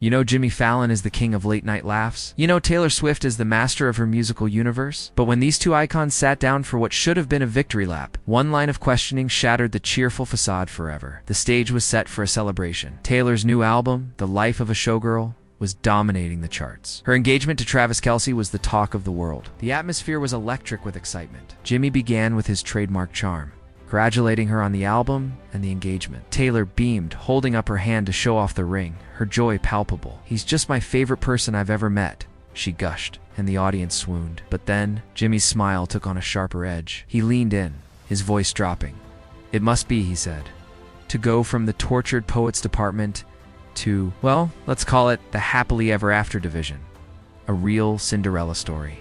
You know Jimmy Fallon is the king of late-night laughs. You know Taylor Swift is the master of her musical universe. But when these two icons sat down for what should have been a victory lap, one line of questioning shattered the cheerful facade forever. The stage was set for a celebration. Taylor's new album, The Life of a Showgirl, was dominating the charts. Her engagement to Travis Kelce was the talk of the world. The atmosphere was electric with excitement. Jimmy began with his trademark charm, congratulating her on the album and the engagement. Taylor beamed, holding up her hand to show off the ring, her joy palpable. "He's just my favorite person I've ever met," she gushed, and the audience swooned. But then, Jimmy's smile took on a sharper edge. He leaned in, his voice dropping. "It must be," he said. "To go from the tortured poets department to, well, let's call it the happily ever after division. A real Cinderella story.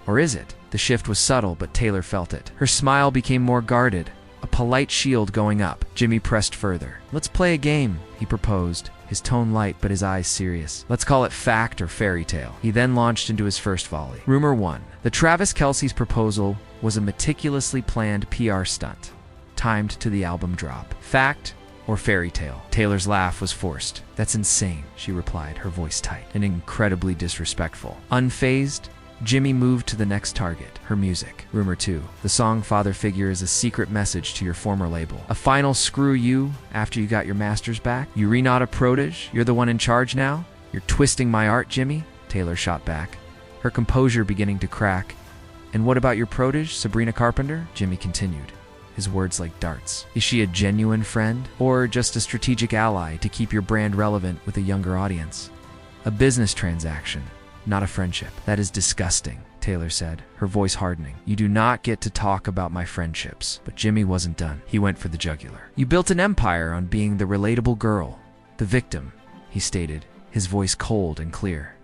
Or is it?" The shift was subtle, but Taylor felt it. Her smile became more guarded, a polite shield going up. Jimmy pressed further. "Let's play a game," he proposed, his tone light but his eyes serious. "Let's call it fact or fairy tale." He then launched into his first volley. Rumor 1. The Travis Kelce's proposal was a meticulously planned PR stunt, timed to the album drop. Fact or fairy tale? Taylor's laugh was forced. "That's insane," she replied, her voice tight and incredibly disrespectful. Unfazed, Jimmy moved to the next target, her music. Rumor 2. The song Father Figure is a secret message to your former label. A final screw you after you got your masters back? You re-not a protege? You're the one in charge now? You're twisting my art, Jimmy? Taylor shot back, her composure beginning to crack. "And what about your protege, Sabrina Carpenter?" Jimmy continued, his words like darts. "Is she a genuine friend, or just a strategic ally to keep your brand relevant with a younger audience? A business transaction, not a friendship." "That is disgusting," Taylor said, her voice hardening. "You do not get to talk about my friendships." But Jimmy wasn't done. He went for the jugular. "You built an empire on being the relatable girl, the victim," he stated, his voice cold and clear.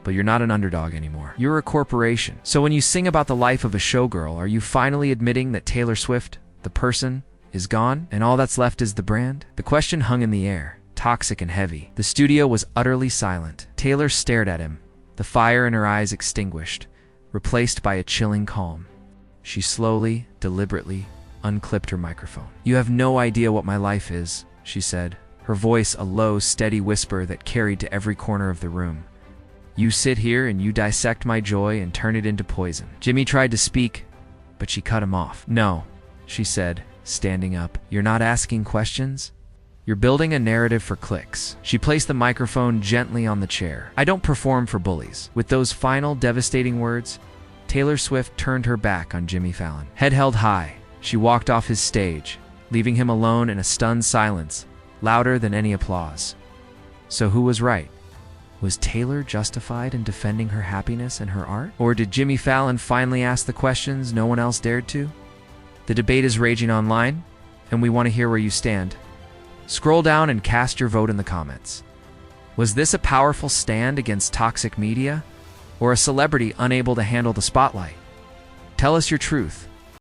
"But you're not an underdog anymore. You're a corporation. So when you sing about the life of a showgirl, are you finally admitting that Taylor Swift, the person, is gone, and all that's left is the brand?" The question hung in the air, toxic and heavy. The studio was utterly silent. Taylor stared at him, the fire in her eyes extinguished, replaced by a chilling calm. She slowly, deliberately, unclipped her microphone. "You have no idea what my life is," she said, her voice a low, steady whisper that carried to every corner of the room. "You sit here and you dissect my joy and turn it into poison." Jimmy tried to speak, but she cut him off. "No," she said, standing up. "You're not asking questions. You're building a narrative for clicks." She placed the microphone gently on the chair. "I don't perform for bullies." With those final, devastating words, Taylor Swift turned her back on Jimmy Fallon. Head held high, she walked off his stage, leaving him alone in a stunned silence, louder than any applause. So who was right? Was Taylor justified in defending her happiness and her art? Or did Jimmy Fallon finally ask the questions no one else dared to? The debate is raging online, and we want to hear where you stand. Scroll down and cast your vote in the comments. Was this a powerful stand against toxic media, or a celebrity unable to handle the spotlight? Tell us your truth.